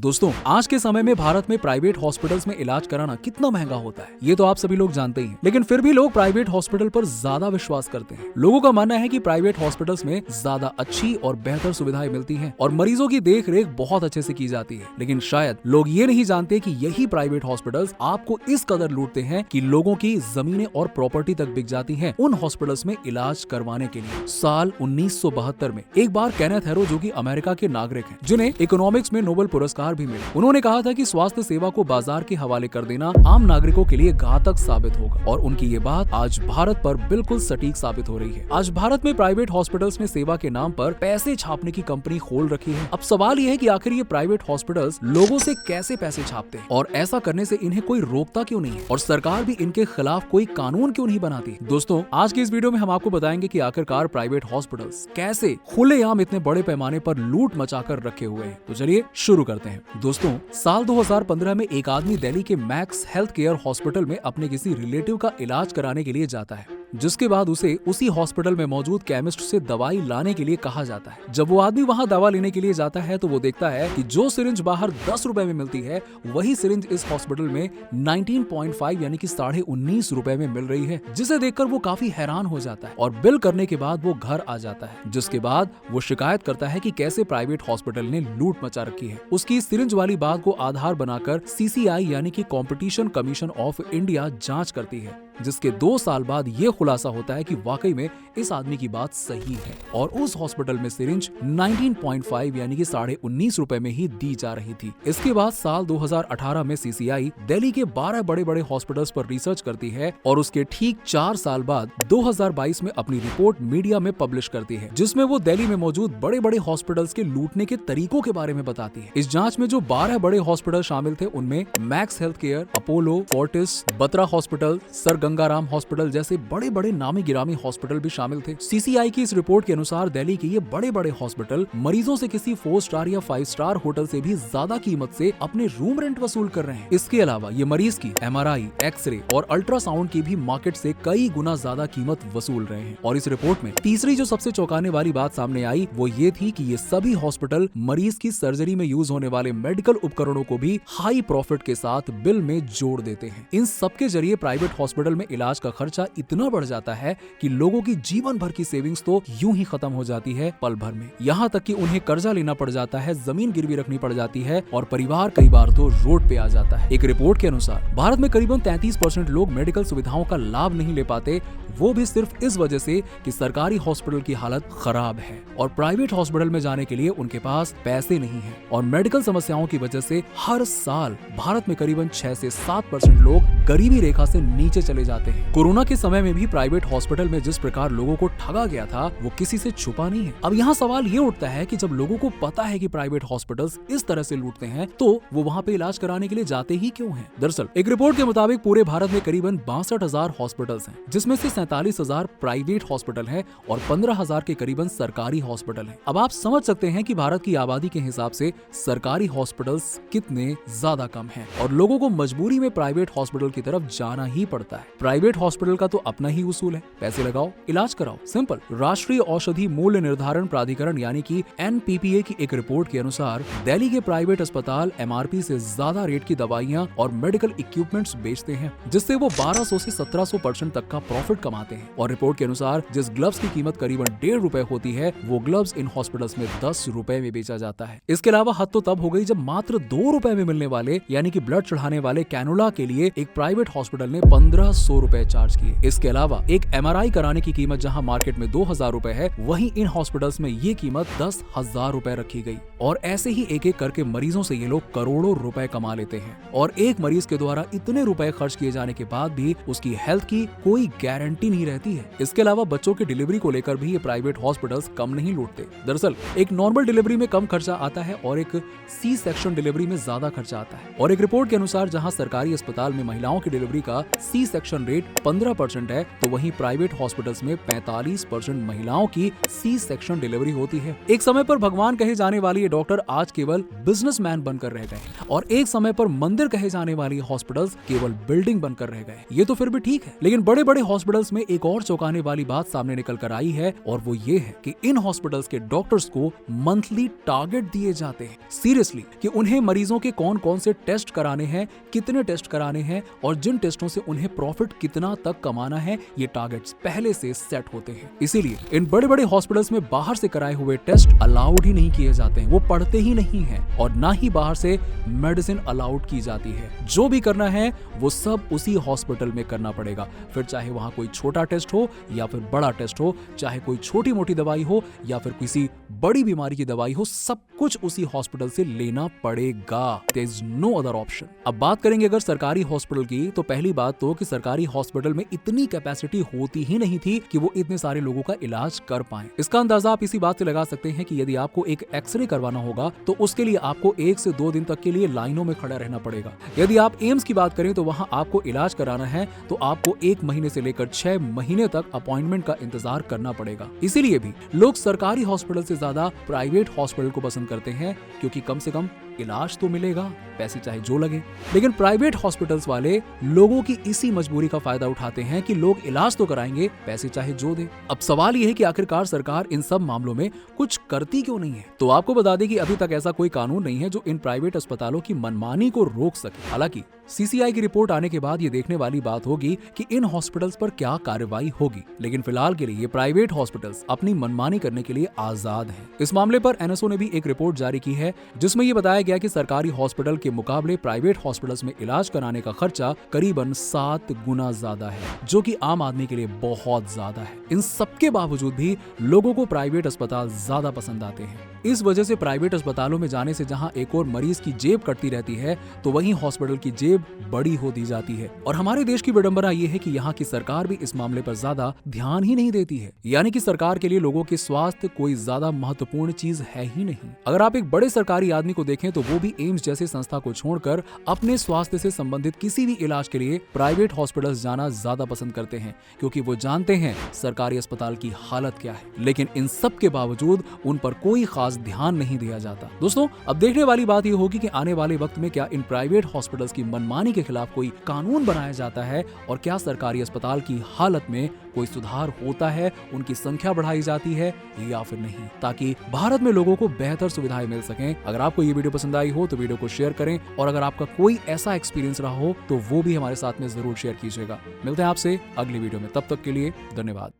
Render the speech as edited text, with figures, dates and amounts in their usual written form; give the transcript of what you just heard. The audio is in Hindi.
दोस्तों, आज के समय में भारत में प्राइवेट हॉस्पिटल्स में इलाज कराना कितना महंगा होता है ये तो आप सभी लोग जानते ही हैं। लेकिन फिर भी लोग प्राइवेट हॉस्पिटल पर ज्यादा विश्वास करते हैं। लोगों का मानना है कि प्राइवेट हॉस्पिटल्स में ज्यादा अच्छी और बेहतर सुविधाएं मिलती हैं और मरीजों की देख रेख बहुत अच्छे से की जाती है। लेकिन शायद लोग ये नहीं जानते कि यही प्राइवेट हॉस्पिटल्स आपको इस कदर लूटते हैं कि लोगों की जमीनें और प्रॉपर्टी तक बिक जाती हैं उन हॉस्पिटल्स में इलाज करवाने के लिए। साल 1972 में एक बार केनेथ हैरो, जो कि अमेरिका के नागरिक हैं, जिन्हें इकोनॉमिक्स में नोबेल पुरस्कार भी मिले, उन्होंने कहा था कि स्वास्थ्य सेवा को बाजार के हवाले कर देना आम नागरिकों के लिए घातक साबित होगा। और उनकी ये बात आज भारत पर बिल्कुल सटीक साबित हो रही है। आज भारत में प्राइवेट हॉस्पिटल्स ने सेवा के नाम पर पैसे छापने की कंपनी खोल रखी है। अब सवाल ये है कि आखिर ये प्राइवेट हॉस्पिटल्स लोगों से कैसे पैसे छापते हैं और ऐसा करने से इन्हें कोई रोकता क्यों नहीं है और सरकार भी इनके खिलाफ कोई कानून क्यों नहीं बनाती। दोस्तों, आज की इस वीडियो में हम आपको बताएंगे कि आखिरकार प्राइवेट हॉस्पिटल्स कैसे खुलेआम इतने बड़े पैमाने पर लूट मचाकर रखे हुए हैं। तो चलिए शुरू करते हैं। दोस्तों, साल 2015 में एक आदमी दिल्ली के मैक्स हेल्थ केयर हॉस्पिटल में अपने किसी रिलेटिव का इलाज कराने के लिए जाता है, जिसके बाद उसे उसी हॉस्पिटल में मौजूद केमिस्ट से दवाई लाने के लिए कहा जाता है। जब वो आदमी वहां दवा लेने के लिए जाता है तो वो देखता है कि जो सिरिंज बाहर 10 रुपए में मिलती है वही सिरिंज इस हॉस्पिटल में 19.5 यानी कि 19.5 रुपए में मिल रही है, जिसे देखकर वो काफी हैरान हो जाता है और बिल करने के बाद वो घर आ जाता है, जिसके बाद वो शिकायत करता है कि कैसे प्राइवेट हॉस्पिटल ने लूट मचा रखी है। उसकी इस सिरिंज वाली बात को आधार बनाकर CCI यानी कि कॉम्पिटिशन कमीशन ऑफ इंडिया जांच करती है, जिसके 2 साल बाद ये खुलासा होता है कि वाकई में इस आदमी की बात सही है और उस हॉस्पिटल में सिरिंज 19.5 यानी कि 19.5 रुपए में ही दी जा रही थी। इसके बाद साल 2018 में CCI दिल्ली के 12 बड़े बड़े हॉस्पिटल्स पर रिसर्च करती है और उसके ठीक 4 साल बाद 2022 में अपनी रिपोर्ट मीडिया में पब्लिश करती है, जिसमें वो दिल्ली में मौजूद बड़े बड़े हॉस्पिटल्स के लूटने के तरीकों के बारे में बताती है। इस जांच में जो 12 बड़े हॉस्पिटल शामिल थे उनमें max health care, Apollo, Fortis, Batra hospital, sir Gangaram hospital जैसे बड़े बड़े नामी गिरामी हॉस्पिटल भी शामिल थे। CCI की इस रिपोर्ट के अनुसार दिल्ली के ये बड़े बड़े हॉस्पिटल मरीजों से किसी 4 स्टार या 5 स्टार होटल से भी ज्यादा कीमत से अपने रूम रेंट वसूल कर रहे हैं। इसके अलावा ये मरीज की MRI, एक्सरे और अल्ट्रासाउंड की भी मार्केट से कई गुना ज्यादा कीमत वसूल रहे हैं। और इस रिपोर्ट में तीसरी जो सबसे चौंकाने वाली बात सामने आई वो ये थी कि ये सभी हॉस्पिटल मरीज की सर्जरी में यूज होने वाले मेडिकल उपकरणों को भी हाई प्रॉफिट के साथ बिल में जोड़ देते हैं। इन सबके जरिए प्राइवेट हॉस्पिटल में इलाज का खर्चा इतना बढ़ जाता है कि लोगों की जीवन भर की सेविंग्स तो यूं ही खत्म हो जाती है पल भर में। यहाँ तक कि उन्हें कर्जा लेना पड़ जाता है, जमीन गिरवी रखनी पड़ जाती है और परिवार कई बार तो रोड पे आ जाता है। एक रिपोर्ट के अनुसार भारत में करीबन 33% लोग मेडिकल सुविधाओं का लाभ नहीं ले पाते, वो भी सिर्फ इस वजह से कि सरकारी हॉस्पिटल की हालत खराब है और प्राइवेट हॉस्पिटल में जाने के लिए उनके पास पैसे नहीं है। और मेडिकल समस्याओं की वजह से हर साल भारत में करीबन 6 से 7% लोग गरीबी रेखा से नीचे चले जाते हैं। कोरोना के समय में भी प्राइवेट हॉस्पिटल में जिस प्रकार लोगों को ठगा गया था वो किसी से छुपा नहीं है। अब यहाँ सवाल ये उठता है कि जब लोगों को पता है कि प्राइवेट हॉस्पिटल्स इस तरह से लूटते हैं तो वो वहाँ पे इलाज कराने के लिए जाते ही क्यों हैं? दरअसल एक रिपोर्ट के मुताबिक पूरे भारत में करीबन 62,000 हॉस्पिटल्स हैं, जिसमें से 47,000 प्राइवेट हॉस्पिटल हैं और 15,000 के करीबन सरकारी हॉस्पिटल हैं। अब आप समझ सकते हैं कि भारत की आबादी के हिसाब से सरकारी हॉस्पिटल्स कितने ज्यादा कम हैं और लोगों को मजबूरी में प्राइवेट हॉस्पिटल की तरफ जाना ही पड़ता है। प्राइवेट हॉस्पिटल का तो अपना ही उसूल है, पैसे लगाओ इलाज कराओ, सिंपल। राष्ट्रीय औषधि मूल्य निर्धारण प्राधिकरण यानी कि NPPA की एक रिपोर्ट के अनुसार दिल्ली के प्राइवेट अस्पताल MRP से ज्यादा रेट की दवाइयां और मेडिकल इक्विपमेंट्स बेचते हैं, जिससे वो 1200 से 1700% तक का प्रॉफिट कमाते हैं। और रिपोर्ट के अनुसार जिस ग्लव्स की कीमत करीबन 1.5 रुपए होती है वो ग्लव्स इन हॉस्पिटल्स में 10 रुपए में बेचा जाता है। इसके अलावा हद तो तब हो गई जब मात्र 2 रुपए में मिलने वाले यानी कि ब्लड चढ़ाने वाले कैनुला के लिए एक प्राइवेट हॉस्पिटल ने 1500 रुपए चार्ज किए। इसके अलावा एक MRI कराने की कीमत जहां मार्केट में 2000 रुपए है, वहीं इन हॉस्पिटल्स में ये कीमत 10,000 रुपए रखी गई। और ऐसे ही एक एक करके मरीजों से ये लोग करोड़ों रुपए कमा लेते हैं और एक मरीज के द्वारा इतने रुपए खर्च किए जाने के बाद भी उसकी हेल्थ की कोई गारंटी नहीं रहती है। इसके अलावा बच्चों की डिलीवरी को लेकर भी ये प्राइवेट हॉस्पिटल्स कम नहीं लूटते। दरअसल एक नॉर्मल डिलीवरी में कम खर्चा आता है और एक C-सेक्शन डिलीवरी में ज्यादा खर्चा आता है। और एक रिपोर्ट के अनुसार जहां सरकारी अस्पताल में महिलाओं की डिलीवरी का C-सेक्शन एबॉर्शन रेट 15% है, तो वहीं प्राइवेट हॉस्पिटल्स में 45% महिलाओं की सी सेक्शन डिलीवरी होती है। एक समय पर भगवान कहे जाने वाली ये डॉक्टर आज केवल बिजनेसमैन बनकर रह गए और एक समय पर मंदिर कहे जाने वाली हॉस्पिटल्स केवल बिल्डिंग बनकर रह गए। ये तो फिर भी ठीक है, लेकिन बड़े बड़े हॉस्पिटल्स में एक और चौंकाने वाली बात सामने निकल कर आई है और वो ये है कि इन हॉस्पिटल्स के डॉक्टर्स को मंथली टारगेट दिए जाते हैं। सीरियसली, कि उन्हें मरीजों के कौन कौन से टेस्ट कराने हैं, कितने टेस्ट कराने हैं और जिन टेस्टों से उन्हें प्रॉफिट कितना तक कमाना है, ये टारगेट्स पहले से सेट होते हैं। इसीलिए इन बड़े बड़े हॉस्पिटल्स में बाहर से कराए हुए टेस्ट अलाउड ही नहीं किए जाते हैं, वो पढ़ते ही नहीं है और ना ही बाहर से मेडिसिन अलाउड की जाती है। जो भी करना है वो सब उसी हॉस्पिटल में करना पड़ेगा, फिर चाहे वहां कोई छोटा टेस्ट हो या फिर बड़ा टेस्ट हो, चाहे कोई छोटी मोटी दवाई हो या फिर किसी बड़ी बीमारी की दवाई हो, सब कुछ उसी हॉस्पिटल से लेना पड़ेगा। There is no other option. अब बात करेंगे अगर सरकारी हॉस्पिटल की, तो पहली बात तो कि सरकारी हॉस्पिटल में इतनी कैपेसिटी होती ही नहीं थी कि वो इतने सारे लोगों का इलाज कर पाए। इसका अंदाजा आप इसी बात से लगा सकते हैं कि यदि आपको एक एक्सरे करवाना होगा तो उसके लिए आपको 1 से 2 दिन तक के लिए लाइनों में खड़ा रहना पड़ेगा। यदि आप एम्स की बात करें तो वहां आपको इलाज कराना है तो आपको 1 महीने से लेकर 6 महीने तक अपॉइंटमेंट का इंतजार करना पड़ेगा। इसीलिए भी लोग सरकारी हॉस्पिटल से ज्यादा प्राइवेट हॉस्पिटल को पसंद करते हैं, क्योंकि कम से कम इलाज तो मिलेगा, पैसे चाहे जो लगे। लेकिन प्राइवेट हॉस्पिटल्स वाले लोगों की इसी मजबूरी का फायदा उठाते हैं कि लोग इलाज तो कराएंगे, पैसे चाहे जो दे। अब सवाल यह है कि आखिरकार सरकार इन सब मामलों में कुछ करती क्यों नहीं है? तो आपको बता दें कि अभी तक ऐसा कोई कानून नहीं है जो इन प्राइवेट अस्पतालों की मनमानी को रोक सके। हालांकि सीसीआई की रिपोर्ट आने के बाद ये देखने वाली बात होगी कि इन हॉस्पिटल्स पर क्या कार्रवाई होगी, लेकिन फिलहाल के लिए ये प्राइवेट हॉस्पिटल्स अपनी मनमानी करने के लिए आजाद हैं। इस मामले पर एनएसओ ने भी एक रिपोर्ट जारी की है जिसमें ये बताया गया कि सरकारी हॉस्पिटल के मुकाबले प्राइवेट हॉस्पिटल्स में इलाज कराने का खर्चा करीबन 7 गुना ज्यादा है, जो कि आम आदमी के लिए बहुत ज्यादा है। इन सबके बावजूद भी लोगों को प्राइवेट अस्पताल ज्यादा पसंद आते हैं। इस वजह से प्राइवेट अस्पतालों में जाने से जहां एक और मरीज की जेब कटती रहती है, तो वहीं हॉस्पिटल की जेब बड़ी होती जाती है। और हमारे देश की विडंबना ये है कि यहाँ की सरकार भी इस मामले पर ज्यादा ध्यान ही नहीं देती है। यानी कि सरकार के लिए लोगों के स्वास्थ्य कोई ज्यादा महत्वपूर्ण चीज है ही नहीं। अगर आप एक बड़े सरकारी आदमी को देखें तो वो भी एम्स जैसे संस्था को छोड़कर अपने स्वास्थ्य से संबंधित किसी भी इलाज के लिए प्राइवेट हॉस्पिटल जाना ज्यादा पसंद करते हैं, क्योंकि वो जानते हैं सरकारी अस्पताल की हालत क्या है। लेकिन इन सब के बावजूद उन पर कोई खास ध्यान नहीं दिया जाता। दोस्तों, अब देखने वाली बात यह होगी कि आने वाले वक्त में क्या इन प्राइवेट हॉस्पिटल्स की मनमानी के खिलाफ कोई कानून बनाया जाता है और क्या सरकारी अस्पताल की हालत में कोई सुधार होता है, उनकी संख्या बढ़ाई जाती है या फिर नहीं, ताकि भारत में लोगों को बेहतर सुविधाएं मिल सकें। अगर आपको ये वीडियो पसंद आई हो तो वीडियो को शेयर करें और अगर आपका कोई ऐसा एक्सपीरियंस रहा हो तो वो भी हमारे साथ में जरूर शेयर कीजिएगा। मिलते हैं आपसे अगली वीडियो में, तब तक के लिए धन्यवाद।